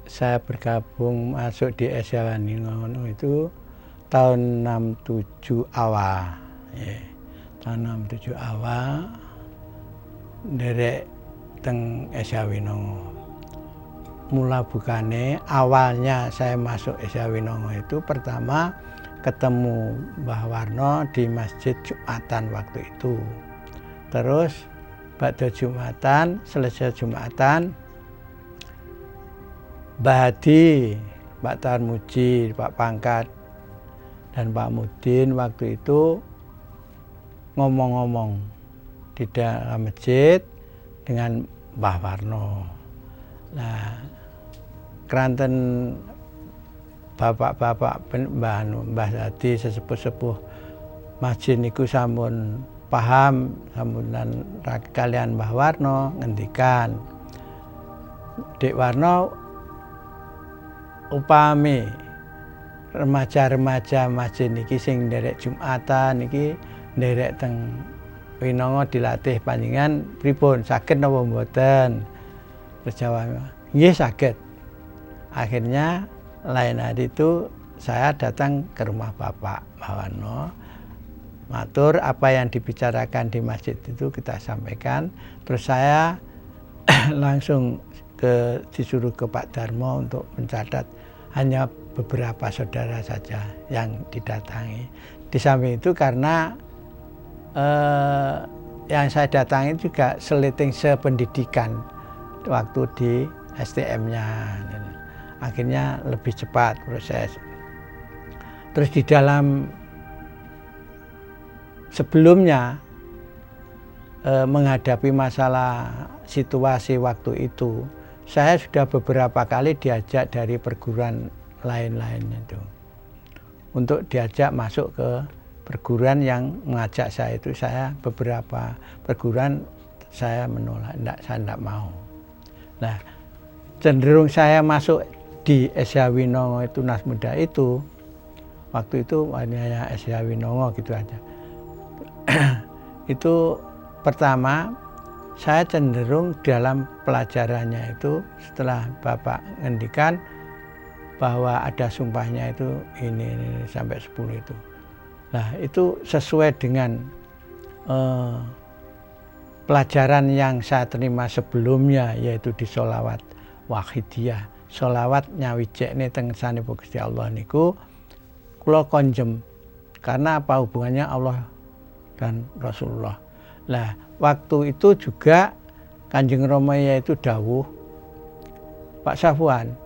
Saya bergabung masuk di Esa Waningono itu tahun 67 awal. Ya. Tahun 67 awal nderek teng Esa Winongo. Mula bukane awalnya saya masuk Esa Winongo itu pertama ketemu Mbah Warno di Masjid Jumatan waktu itu. Terus pada Jumatan, selesai Jumatan, Mbah Hadi, Pak Tarmuji, Pak Pangkat, dan Pak Mudin waktu itu ngomong-ngomong di dalam masjid dengan Mbah Warno. Nah, keranten bapak-bapak Mbah Hadi sesepuh-sepuh masjid niku sampun paham sambutan kalian Mbah Warno ngendikan, Dek Warno upami remaja-remaja masjid niki sing nderek Jumatan niki nderek teng Winongo dilatih panjenengan pripun, saged napa mboten? Terjawab, nggih saged. Akhirnya lain hari itu saya datang ke rumah Bapak Mbah Warno, matur apa yang dibicarakan di masjid itu kita sampaikan. Terus saya langsung disuruh ke Pak Darmo untuk mencatat hanya beberapa saudara saja yang didatangi. Di samping itu karena yang saya datangi juga seliting sependidikan waktu di STM-nya. Akhirnya lebih cepat proses. Terus di dalam sebelumnya menghadapi masalah situasi waktu itu, saya sudah beberapa kali diajak dari perguruan lain-lainnya itu untuk diajak masuk ke perguruan yang mengajak saya itu. Saya beberapa perguruan saya menolak, saya tidak mau. Nah, cenderung saya masuk di Esa Winongo itu Nas Muda itu waktu itu hanya Esa Winongo gitu aja. Itu pertama saya cenderung dalam pelajarannya itu setelah Bapak ngendikan bahwa ada sumpahnya itu ini sampai 10 itu. Nah, itu sesuai dengan pelajaran yang saya terima sebelumnya, yaitu di sholawat wahidiyah. Sholawat nyawijek ini teng sanipun Gusti Allah niku kula konjem. Karena apa hubungannya Allah dan Rasulullah. Nah, waktu itu juga Kanjeng Rama itu dawuh, Pak Safwan,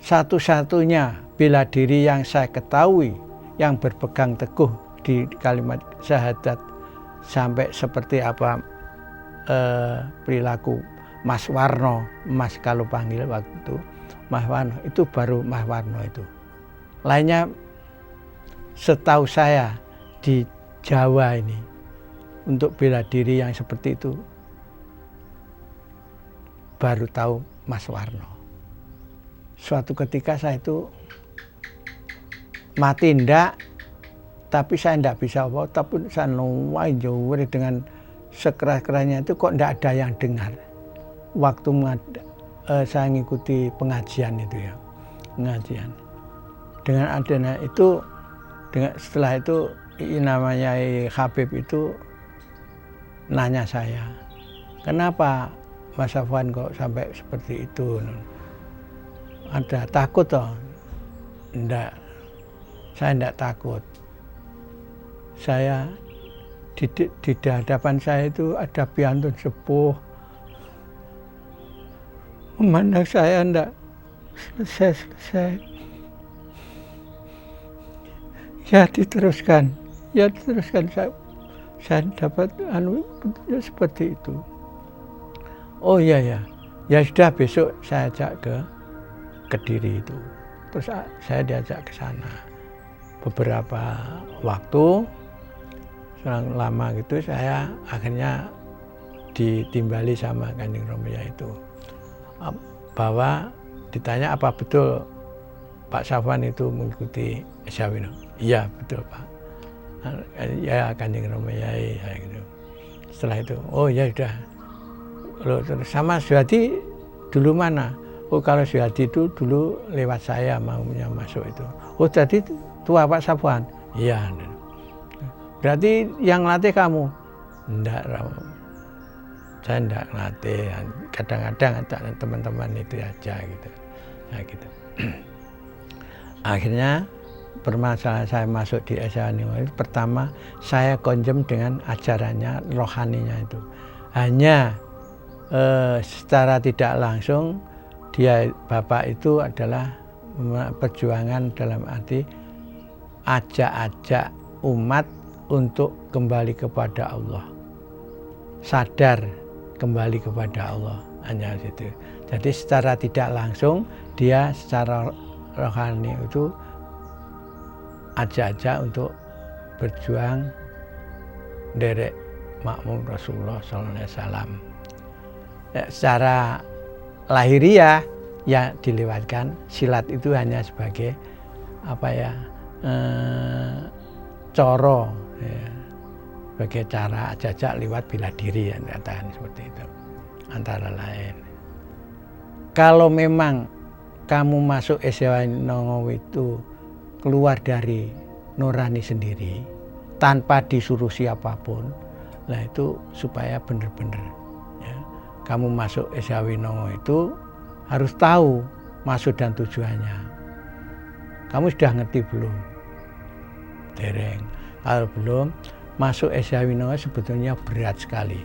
satu-satunya bela diri yang saya ketahui yang berpegang teguh di kalimat syahadat sampai seperti apa perilaku Mas Warno, Mas kalau panggil waktu itu Mas Warno, itu baru Mas Warno itu. Lainnya setahu saya di Jawa ini untuk bela diri yang seperti itu baru tahu Mas Warno. Suatu ketika saya itu mati ndak, tapi saya ndak bisa apa, tapi saya nuwai jauh dengan sekeras-kerasnya itu kok ndak ada yang dengar. Waktu saya ngikuti pengajian itu ya, pengajian. Dengan adanya itu, setelah itu namanya Habib itu nanya saya, kenapa Mas Safwan kok sampai seperti itu? Ada takut toh? Enggak, saya enggak takut. Saya di hadapan saya itu ada piantun sepuh. Memandang saya enggak selesai. Ya diteruskan, saya dapat seperti itu. Oh iya ya, ya sudah besok saya ajak ke Kediri itu. Terus saya diajak ke sana beberapa waktu, selang lama gitu saya akhirnya ditimbali sama Kanjeng Romoya itu, bahwa ditanya apa betul Pak Safwan itu mengikuti Esa Winongo. Iya betul Pak. Ya Kanjeng Romoya gitu. Setelah itu, oh ya sudah. Loh, terus sama Suhadi Dulu mana? Oh kalau Suyadi itu dulu lewat saya maunya masuk itu. Oh jadi tua Pak Safwan? Iya. Berarti yang latih kamu? Enggak, saya enggak latih. Kadang-kadang ada teman-teman itu aja gitu. Nah, gitu. Akhirnya permasalahan saya masuk di SHW itu pertama saya konjem dengan ajarannya rohaninya itu. Hanya secara tidak langsung dia Bapak itu adalah perjuangan dalam arti ajak-ajak umat untuk kembali kepada Allah, sadar kembali kepada Allah, hanya itu. Jadi secara tidak langsung dia secara rohani itu ajak-ajak untuk berjuang derek makmum Rasulullah SAW. Ya, secara lahiriah ya dilewatkan, silat itu hanya sebagai apa ya, coro ya, sebagai cara ajak-ajak lewat bela diri yang katakan seperti itu antara lain. Kalau memang kamu masuk SHW Nongo itu keluar dari nurani sendiri tanpa disuruh siapapun, nah itu supaya benar-benar ya, kamu masuk SHW Nongo itu harus tahu maksud dan tujuannya. Kamu sudah ngerti belum? Dereng. Kalau belum, masuk SHW Nongo sebetulnya berat sekali.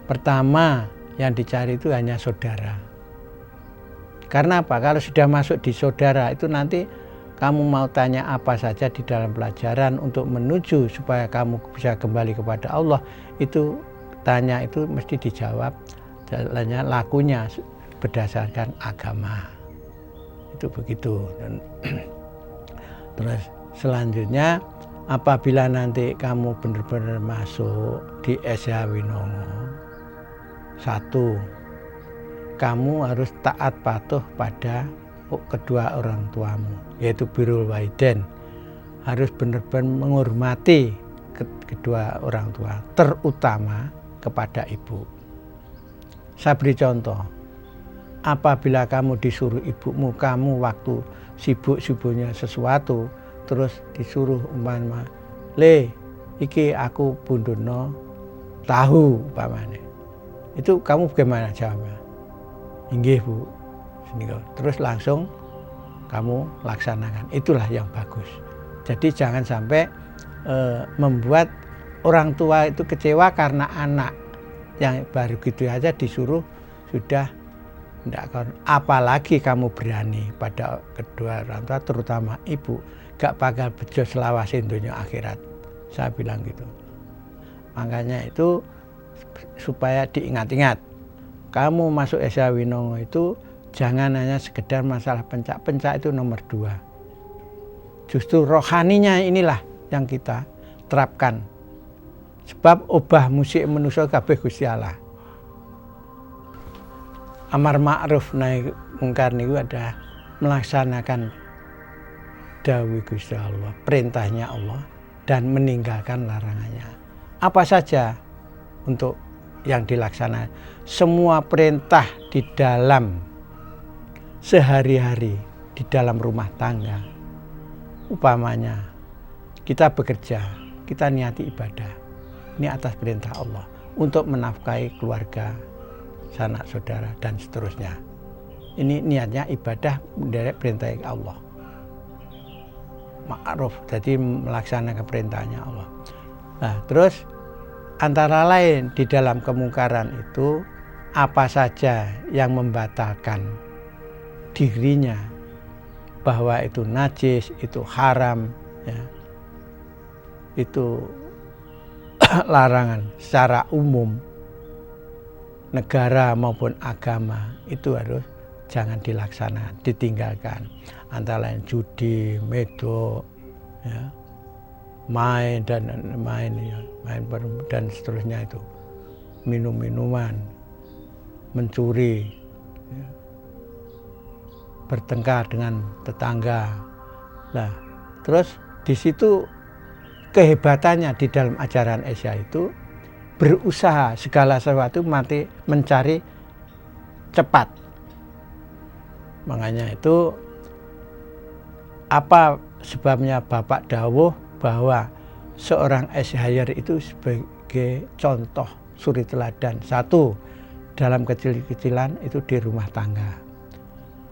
Pertama yang dicari itu hanya saudara. Karena apa? Kalau sudah masuk di saudara itu nanti kamu mau tanya apa saja di dalam pelajaran untuk menuju supaya kamu bisa kembali kepada Allah, itu tanya itu mesti dijawab jalannya lakunya berdasarkan agama. Itu begitu. Dan terus selanjutnya apabila nanti kamu benar-benar masuk di SHW Nongo, satu, kamu harus taat patuh pada kedua orang tuamu, yaitu birrul walidain. Harus benar-benar menghormati kedua orang tua, terutama kepada ibu. Saya beri contoh, apabila kamu disuruh ibumu, kamu waktu sibuk-sibuknya sesuatu, terus disuruh umpama, le, iki aku bundono tahu umpamanya, itu kamu bagaimana jawabnya? Inggih Bu, terus langsung kamu laksanakan, itulah yang bagus. Jadi jangan sampai membuat orang tua itu kecewa karena anak yang baru gitu aja disuruh sudah tidak. Apalagi kamu berani pada kedua orang tua, terutama ibu, gak bakal bejo selawasin dunia akhirat. Saya bilang gitu. Makanya itu supaya diingat-ingat, kamu masuk SHW Nongo itu jangan hanya sekedar masalah pencak itu nomor 2. Justru rohaninya inilah yang kita terapkan. Sebab obah musik manusia kabeh Gusti Allah. Amar ma'ruf nahi mungkar niku adalah melaksanakan dawuh Gusti Allah, perintahnya Allah, dan meninggalkan larangannya. Apa saja untuk yang dilaksanakan? Semua perintah di dalam sehari-hari, di dalam rumah tangga. Umpamanya kita bekerja, kita niati ibadah, ini atas perintah Allah untuk menafkahi keluarga, sanak saudara, dan seterusnya. Ini niatnya ibadah dari perintah Allah. Ma'ruf, jadi melaksanakan perintahnya Allah. Nah, terus antara lain di dalam kemungkaran itu apa saja yang membatalkan dirinya, bahwa itu najis, itu haram, ya, itu larangan secara umum, negara maupun agama, itu harus jangan dilaksanakan, ditinggalkan. Antara lain judi, medok, ya, main dan seterusnya itu, minum-minuman, mencuri, ya, bertengkar dengan tetangga. Nah, terus di situ kehebatannya di dalam ajaran Isya itu berusaha segala sesuatu mencari cepat. Makanya itu apa sebabnya Bapak dawuh bahwa seorang SHYer itu sebagai contoh suri teladan. Satu, dalam kecil-kecilan itu di rumah tangga.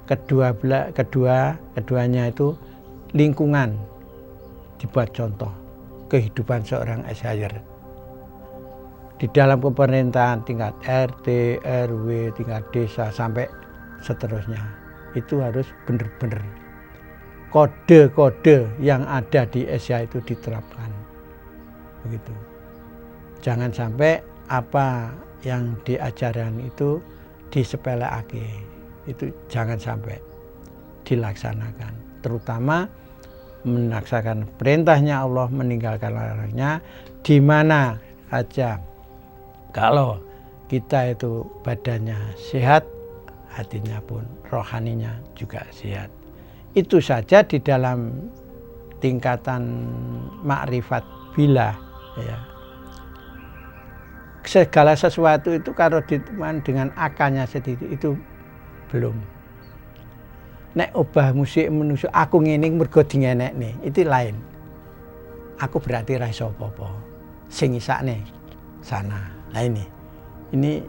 Keduanya itu lingkungan dibuat contoh kehidupan seorang SHYer. Di dalam pemerintahan tingkat RT, RW, tingkat desa sampai seterusnya. Itu harus benar-benar kode-kode yang ada di SHY itu diterapkan. Begitu. Jangan sampai apa yang diajarkan itu disepeleake. Itu jangan sampai dilaksanakan. Terutama melaksanakan perintahnya Allah, meninggalkan larangannya, di mana aja kalau kita itu badannya sehat, hatinya pun rohaninya juga sehat. Itu saja di dalam tingkatan makrifat billah, ya. Segala sesuatu itu kalau ditemukan dengan akalnya sendiri itu belum. Nek obah musik menusuk aku ngene mergo dingenekne, itu lain. Aku berarti ra iso apa-apa. Sing isakne sana. Nah ini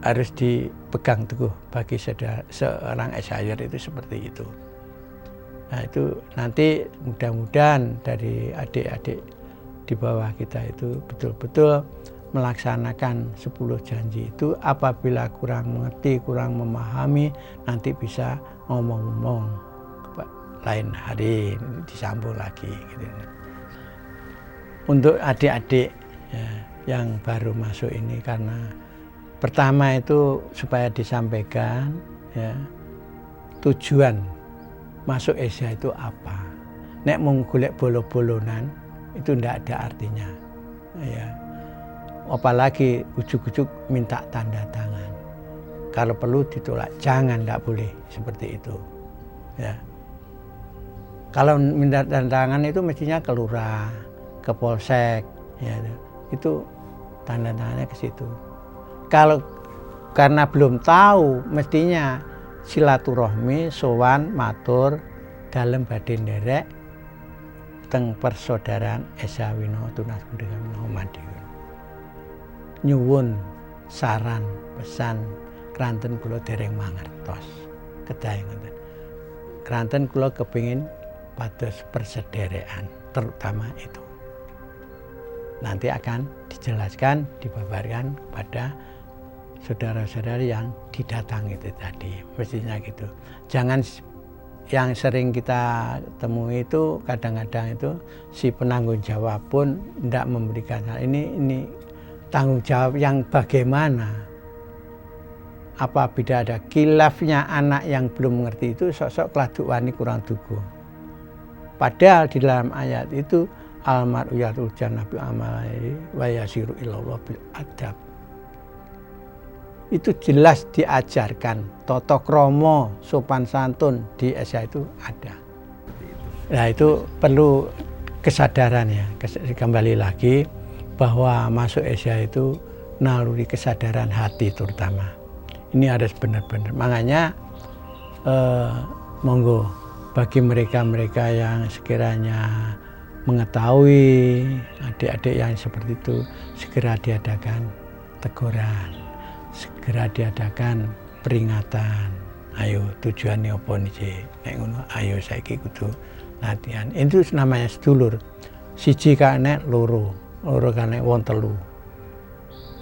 harus dipegang teguh bagi seorang SHYer itu seperti itu. Nah itu nanti mudah-mudahan dari adik-adik di bawah kita itu betul-betul melaksanakan 10 janji itu. Apabila kurang mengerti, kurang memahami, nanti bisa ngomong-ngomong lain hari disambung lagi gitu. Untuk adik-adik ya, yang baru masuk ini, karena pertama itu supaya disampaikan ya, tujuan masuk SHY itu apa. Nek mau golek bolo-bolonan itu ndak ada artinya ya. Apalagi ujuk-ujuk minta tanda tangan. Kalau perlu ditolak, jangan, tidak boleh seperti itu. Ya. Kalau minta tanda tangan itu mestinya ke lurah, ke polsek, ya, itu tanda tangannya ke situ. Kalau karena belum tahu, mestinya silaturahmi, sowan, matur, dalem badhe nderek teng persaudaraan Esa Wino Tunas Pendidikan Madiun. Nyuwun saran pesan kranten kula dereng mangertos kedah ngoten. Kranten kula kepingin pados persederekan, terutama itu. Nanti akan dijelaskan, dibabarkan kepada saudara-saudara yang didatangi itu tadi, mestinya gitu. Jangan yang sering kita temui itu kadang-kadang itu si penanggung jawab pun tidak memberikan hal ini tanggung jawab yang bagaimana. Apabila ada kilafnya anak yang belum mengerti itu sok-sok keladuk wani kurang dugo. Padahal di dalam ayat itu almar'u yatul jannah bi amali wa yasiru ilallah bil adab. Itu jelas diajarkan tata krama sopan santun di SHY itu ada. Nah itu perlu kesadaran ya, kembali lagi bahwa masuk SHY itu naluri kesadaran hati terutama. Ini harus benar-benar. Makanya monggo bagi mereka-mereka yang sekiranya mengetahui adik-adik yang seperti itu, segera diadakan teguran, segera diadakan peringatan. Ayo tujuannya apa nih? Nek ngono ayo saiki kudu latihan. Itu namanya sedulur. Siji kane loro kane wong telu.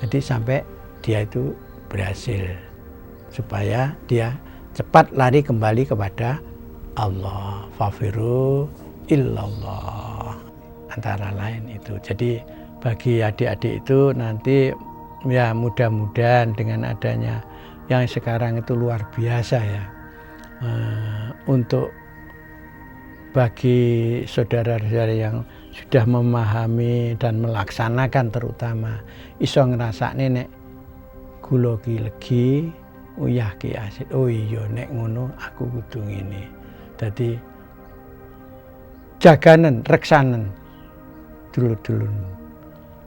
Jadi sampai dia itu berhasil supaya dia cepat lari kembali kepada Allah. Fafiru illallah. Antara lain itu. Jadi bagi adik-adik itu nanti ya mudah-mudahan dengan adanya yang sekarang itu luar biasa ya, untuk bagi saudara-saudara yang sudah memahami dan melaksanakan terutama iso ngrasakne nek gula ki legi, uyah ki asit. Oh iya nek ngono aku kudu ngene. Dadi jaganen reksanen dulur-dulurmu.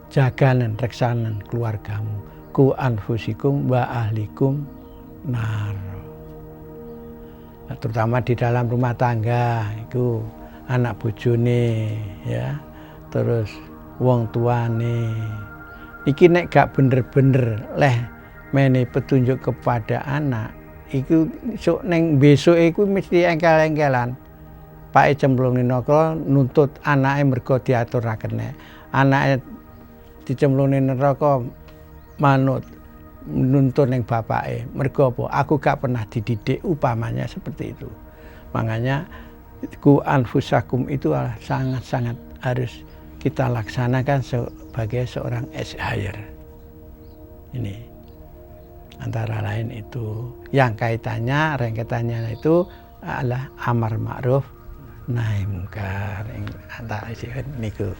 Jaganen reksanen keluargamu. Ku anfusikum wa ahlikum Nah, terutama di dalam rumah tangga itu anak bojone ya, terus wong tuane iki nek gak bener-bener leh mene petunjuk kepada anak iku sok neng besok iku mesti engkel-engkelan. Pake cemplung neraka nuntut anake mergo diaturaken nek anake dicemplung neraka manut nuntut ning bapake mergo apa aku gak pernah dididik umpamanya seperti itu. Makanya ku anfusakum itu sangat-sangat harus kita laksanakan sebagai seorang SHR. Ini antara lain itu yang kaitannya rengetannya itu adalah amar ma'ruf nahi mungkar antara niku.